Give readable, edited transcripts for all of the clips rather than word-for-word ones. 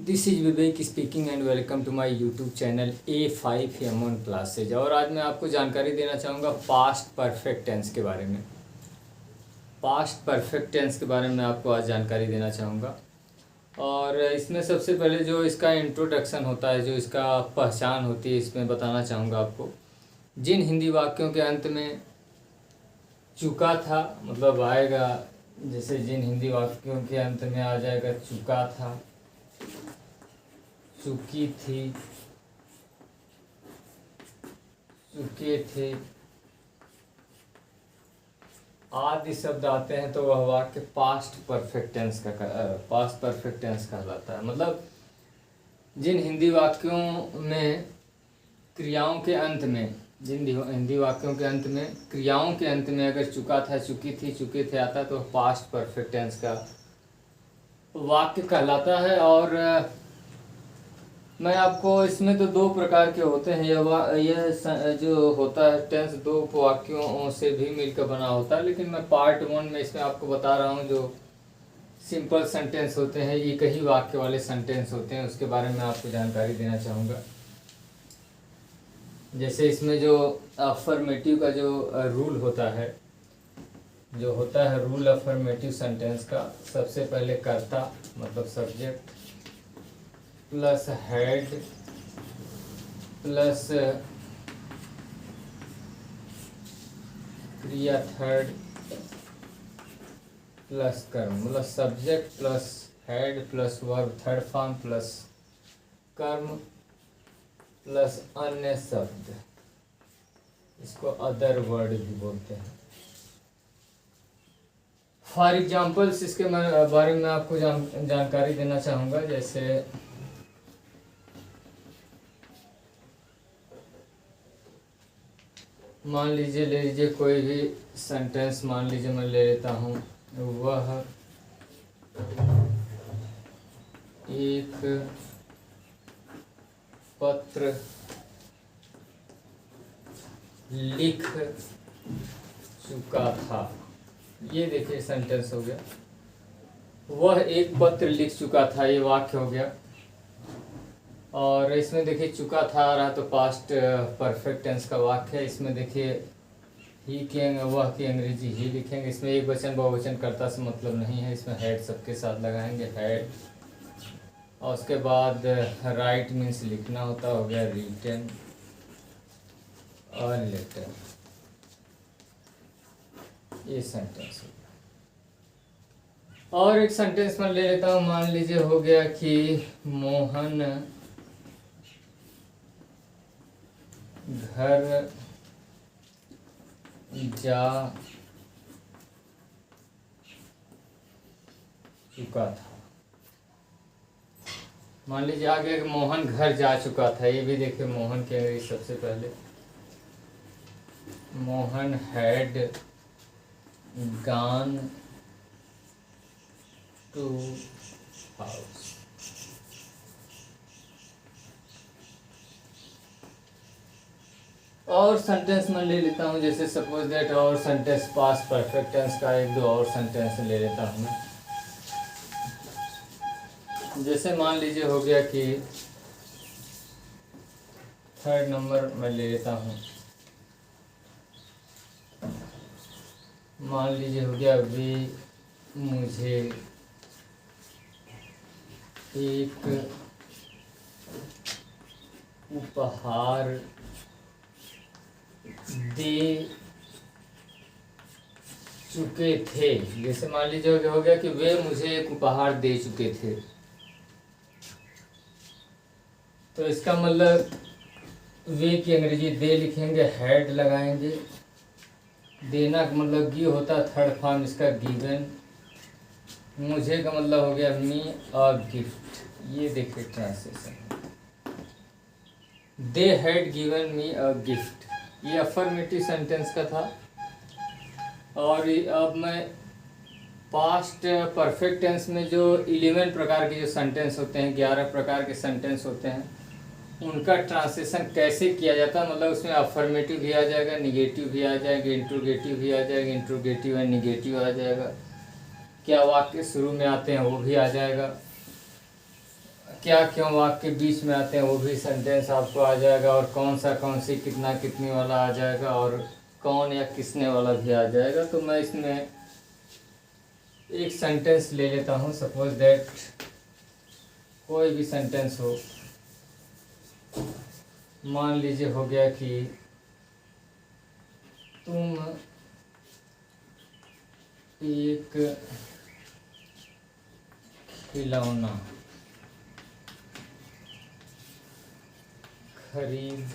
This is Vivek speaking and welcome to my YouTube channel A5M1 classes. और आज मैं आपको जानकारी देना चाहूँगा पास्ट परफेक्ट टेंस के बारे में। पास्ट परफेक्ट टेंस के बारे में आपको आज जानकारी देना चाहूँगा। और इसमें सबसे पहले जो इसका इंट्रोडक्शन होता है, जो इसका पहचान होती है, इसमें बताना चाहूँगा आपको। जिन हिंदी वाक्यों के अंत में चुका था मतलब आएगा, जैसे जिन हिंदी वाक्यों के अंत में आ जाएगा चुका था, चुकी थी, चुके थे आदि शब्द आते हैं तो वह वाक्य पास्ट परफेक्ट टेंस कहलाता है। मतलब जिन हिंदी वाक्यों में क्रियाओं के अंत में, जिन हिंदी वाक्यों के अंत में क्रियाओं के अंत में अगर चुका था, चुकी थी, चुके थे आता है तो पास्ट परफेक्ट टेंस का वाक्य कहलाता है। और मैं आपको इसमें तो दो प्रकार के होते हैं। यह जो होता है टेंस दो उपवाक्यों से भी मिलकर बना होता है, लेकिन मैं पार्ट 1 में इसमें आपको बता रहा हूँ जो सिंपल सेंटेंस होते हैं, एक ही वाक्य वाले सेंटेंस होते हैं, उसके बारे में आपको जानकारी देना चाहूँगा। जैसे इसमें जो अफर्मेटिव का जो रूल होता है, जो होता है रूल अफर्मेटिव सेंटेंस का, सबसे पहले कर्ता मतलब सब्जेक्ट प्लस हेड प्लस क्रिया थर्ड प्लस कर्म, मतलब subject plus head plus verb third form plus कर्म प्लस अन्य शब्द, इसको अदर वर्ड भी बोलते हैं। फॉर एग्जाम्पल्स इसके बारे में आपको जानकारी देना चाहूँगा। जैसे मान लीजिए, ले लीजिए कोई भी सेंटेंस, मान लीजिए मैं ले लेता हूँ, वह एक पत्र लिख चुका था। ये देखिए सेंटेंस हो गया, वह एक पत्र लिख चुका था, ये वाक्य हो गया। और इसमें देखिए चुका था आ रहा तो पास्ट परफेक्ट टेंस का वाक्य है। इसमें देखिए ही की वह की अंग्रेजी ही लिखेंगे। इसमें एक वचन बहुवचन कर्ता से मतलब नहीं है, इसमें हेड सबके साथ लगाएंगे हेड। और उसके बाद राइट मीन्स लिखना होता, हो गया रिटन और लेटर, ये सेंटेंस हो गया। और एक सेंटेंस में ले लेता हूँ, मान लीजिए हो गया कि मोहन घर जा चुका था। मान लीजिए आगे मोहन घर जा चुका था, ये भी देखिए मोहन के अंग्रेजी सबसे पहले Mohan had gone to house. और सेंटेंस में ले लेता हूँ, जैसे सपोज दैट, और सेंटेंस पास्ट परफेक्ट टेंस का एक दो और सेंटेंस ले लेता हूँ मैं। जैसे मान लीजिए हो गया कि थर्ड नंबर में ले लेता हूँ, मान लीजिए हो गया वे मुझे एक उपहार दे चुके थे। जैसे मान लीजिए हो गया कि वे मुझे एक उपहार दे चुके थे, तो इसका मतलब वे की अंग्रेजी दे लिखेंगे, हेड लगाएंगे। देना का मतलब गी होता है थर्ड फॉर्म इसका गिवन। मुझे का मतलब हो गया मी अ गिफ्ट, ये देखिए translation, they had given me a gift, ये अफर्मेटिव सेंटेंस का था। और अब मैं पास्ट परफेक्ट टेंस में जो 11 प्रकार के जो सेंटेंस होते हैं, 11 प्रकार के सेंटेंस होते हैं, उनका ट्रांसलेशन कैसे किया जाता है। मतलब उसमें अफर्मेटिव भी आ जाएगा, निगेटिव भी आ जाएगा, इंट्रोगेटिव भी आ जाएगा, इंट्रोगेटिव एंड निगेटिव आ जाएगा, क्या वाक्य शुरू में आते हैं वो भी आ जाएगा। क्या क्यों वाक्य के बीच में आते हैं वो भी सेंटेंस आपको आ जाएगा, और कौन सा कौन सी कितना कितनी वाला आ जाएगा, और कौन या किसने वाला भी आ जाएगा। तो मैं इसमें एक सेंटेंस ले लेता हूँ। सपोज दैट कोई भी सेंटेंस हो, मान लीजिए हो गया कि तुम एक खिलौना खरीद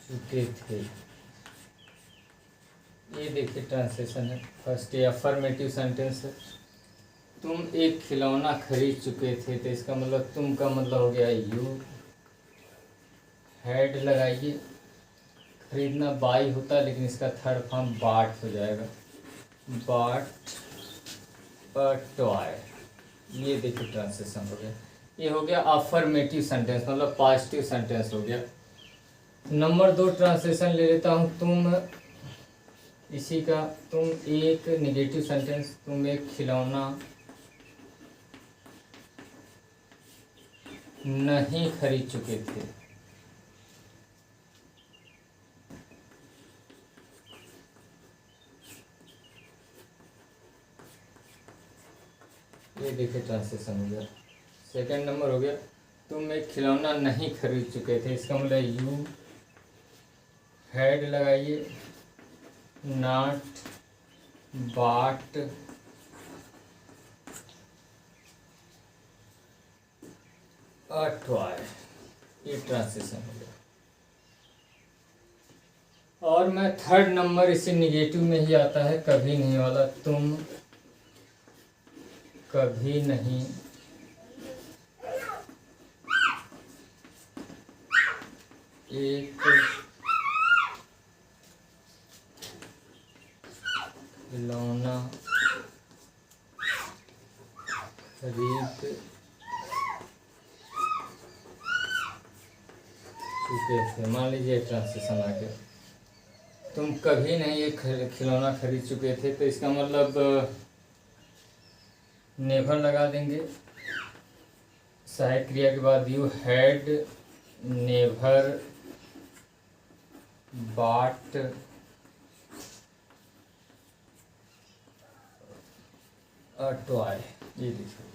चुके थे। ये देखिए ट्रांसलेशन है। फर्स्ट ये अफर्मेटिव सेंटेंस है, तुम एक खिलौना खरीद चुके थे। तो इसका मतलब तुम का मतलब हो गया यू, हैड लगाइए, खरीदना बाई होता है लेकिन इसका थर्ड फॉर्म बाट हो जाएगा, बाट अ टॉय। ये देखिए ट्रांसलेशन हो गया। ये हो गया अफर्मेटिव सेंटेंस, मतलब पॉजिटिव सेंटेंस हो गया। नंबर 2 ट्रांसलेशन ले लेता हूँ। तुम इसी का तुम एक निगेटिव सेंटेंस, तुम एक खिलौना नहीं खरीद चुके थे। ये देखिए ट्रांसलेशन हो गया। सेकंड नंबर हो गया तुम एक खिलौना नहीं खरीद चुके थे। इसका मतलब यू हैड लगाइए, नॉट बाट अ टॉय। ये ट्रांसलेशन हो गया। और मैं थर्ड नंबर इसे निगेटिव में ही आता है, कभी नहीं वाला। तुम कभी नहीं एक खिलौना खरीद चुके थे। मान लीजिए ट्रांसलेशन आ गया, तुम कभी नहीं एक खिलौना खरीद चुके थे। तो इसका मतलब नेवर लगा देंगे सहायक क्रिया के बाद। You had never bot a toy. ये देखिए।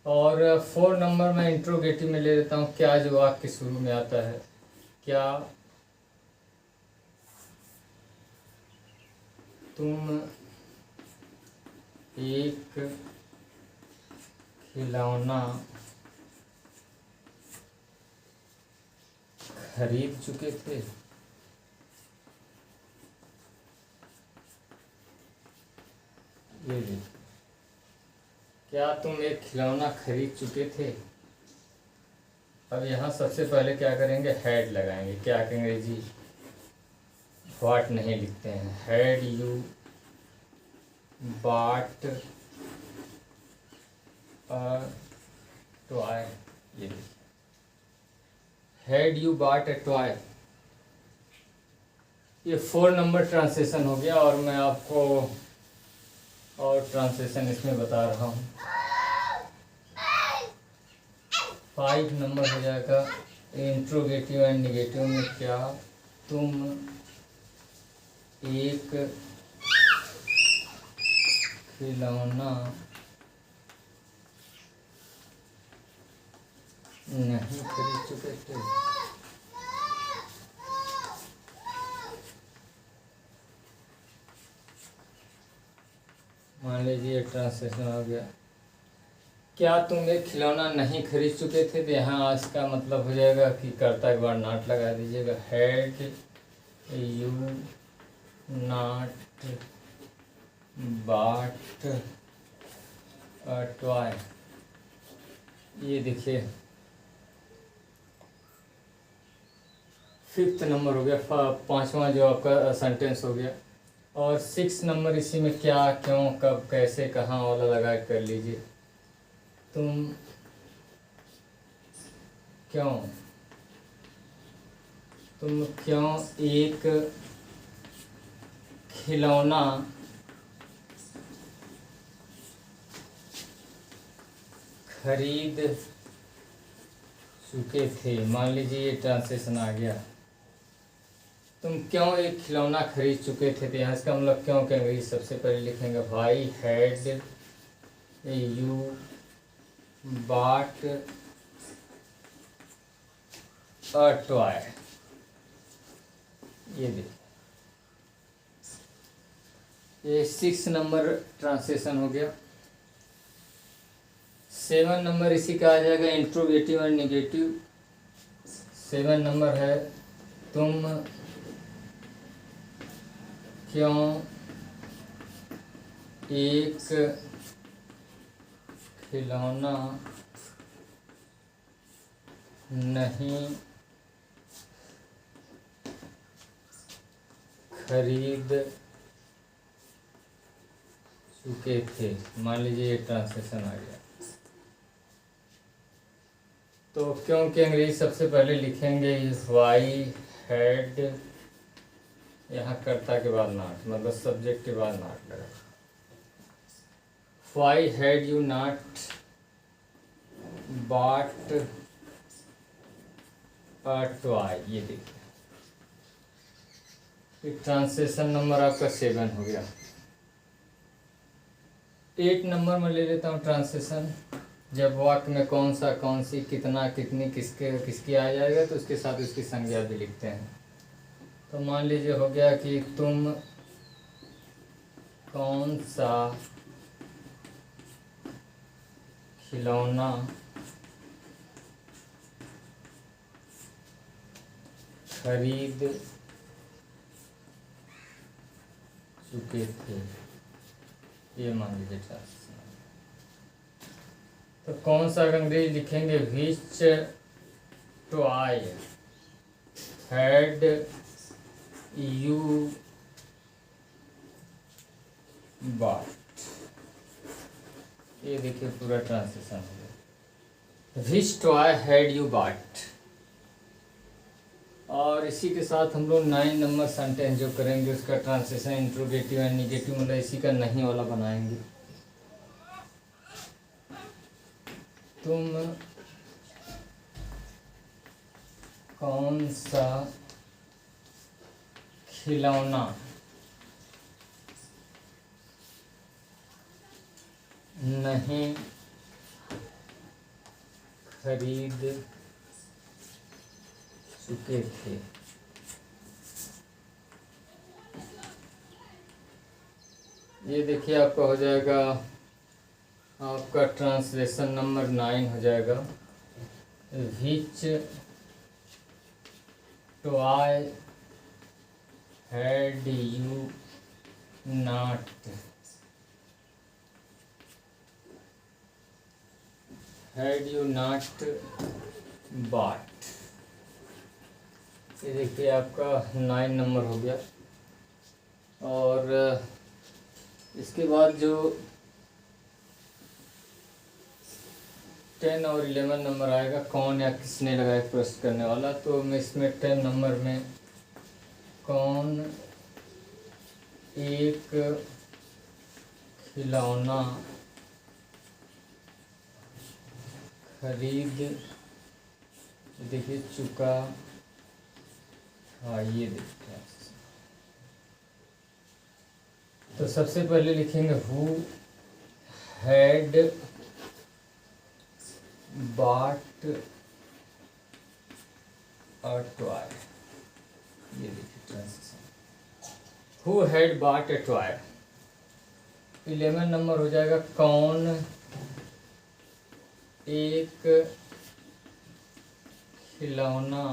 और 4 नंबर में इंट्रोगेटिव में ले लेता हूँ। क्या जो वाक्य शुरू में आता है, क्या तुम एक खिलौना खरीद चुके थे। ये देखिए, क्या तुम एक खिलौना खरीद चुके थे। अब यहाँ सबसे पहले क्या करेंगे, हैड लगाएंगे। क्या अंग्रेजी व्हाट नहीं लिखते हैं। Had you bought a toy. ये देखिए, had you bought a toy. ये 4 नंबर ट्रांसलेशन हो गया। और मैं आपको और ट्रांसलेशन इसमें बता रहा हूँ। 5 नंबर हो जाएगा इंट्रोगेटिव एंड निगेटिव में। क्या तुम एक खिलौना नहीं खरीद चुके थे। मान लीजिए ट्रांसलेशन हो गया, क्या तुम एक खिलौना नहीं खरीद चुके थे। तो यहाँ इसका मतलब हो जाएगा कि कर्ता के बाद नॉट लगा दीजिएगा। Had you not bought a toy. ये देखिए 5th नंबर हो गया, 5वां जो आपका सेंटेंस हो गया। और 6 नंबर इसी में क्या क्यों कब कैसे कहाँ वाला लगा कर लीजिए। तुम क्यों एक खिलौना खरीद चुके थे। मान लीजिए ये ट्रांसलेशन आ गया, तुम क्यों एक खिलौना खरीद चुके थे। तो यहाँ इसका मतलब क्यों के अंग्रेजी सबसे पहले लिखेंगे why had you bought a toy. ये देखिए, ये 6 नंबर ट्रांसलेशन हो गया। 7 नंबर इसी का आ जाएगा इंट्रोगेटिव और निगेटिव। 7 नंबर है तुम क्यों एक खिलौना नहीं खरीद चुके थे। मान लीजिए ये ट्रांसलेशन आ गया, तो क्योंकि अंग्रेजी सबसे पहले लिखेंगे वाई हैड, यहाँ कर्ता के बाद नॉट, मतलब सब्जेक्ट के बाद नॉट लगा। Why had you not bought a toy. ये देखिए, ट्रांसलेशन नंबर आपका 7 हो गया। 8 नंबर में ले लेता हूँ ट्रांसलेशन। जब वाक्य में कौन सा, कौन सी, कितना, कितनी, किसके किसकी आ जाएगा तो उसके साथ उसकी संज्ञा भी लिखते हैं। तो मान लीजिए हो गया कि तुम कौन सा खिलौना खरीद चुके थे। ये मान लीजिए ट्रांसलेशन। तो कौन सा अंग्रेजी लिखेंगे विच टॉय हैड यू बॉट। ये देखिए पूरा ट्रांसलेशन हो गया, विच टॉय हैड यू बॉट। और इसी के साथ हम लोग 9 नंबर सेंटेंस जो करेंगे उसका ट्रांसलेशन इंट्रोगेटिव एंड निगेटिव, मतलब इसी का नहीं वाला बनाएंगे। तुम कौन सा खिलौना नहीं खरीद चुके थे। ये देखिए आपका हो जाएगा, आपका ट्रांसलेशन नंबर 9 हो जाएगा which toy had you not bought. ये देखिए आपका 9 नंबर हो गया। और इसके बाद जो 10 और 11 नंबर आएगा, कौन या किसने लगाया प्रश्न करने वाला। तो मैं इसमें 10 नंबर में कौन एक खिलौना खरीद देखिए चुका। हाँ ये देखिए, तो सबसे पहले लिखेंगे who had bought a toy. ये देखिए translation, who had bought a toy. 11 number हो जाएगा कौन एक खिलौना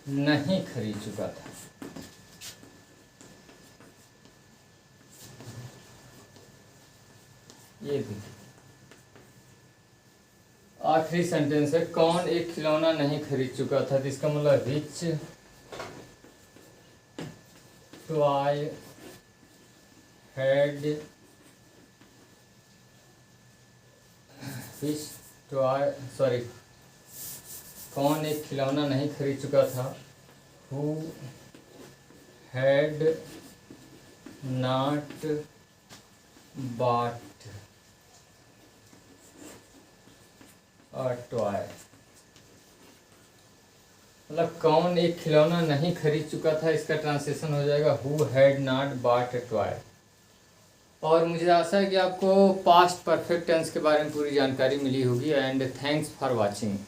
नहीं खरीद चुका था। ये देखिए आखिरी सेंटेंस है कौन एक खिलौना नहीं खरीद चुका था। तो इसका मतलब which toy had which toy sorry कौन एक खिलौना नहीं खरीद चुका था। Who had not bought a toy, मतलब कौन एक खिलौना नहीं खरीद चुका था, इसका ट्रांसलेशन हो जाएगा who had not bought a toy. और मुझे आशा है कि आपको पास्ट परफेक्ट टेंस के बारे में पूरी जानकारी मिली होगी। And thanks for watching.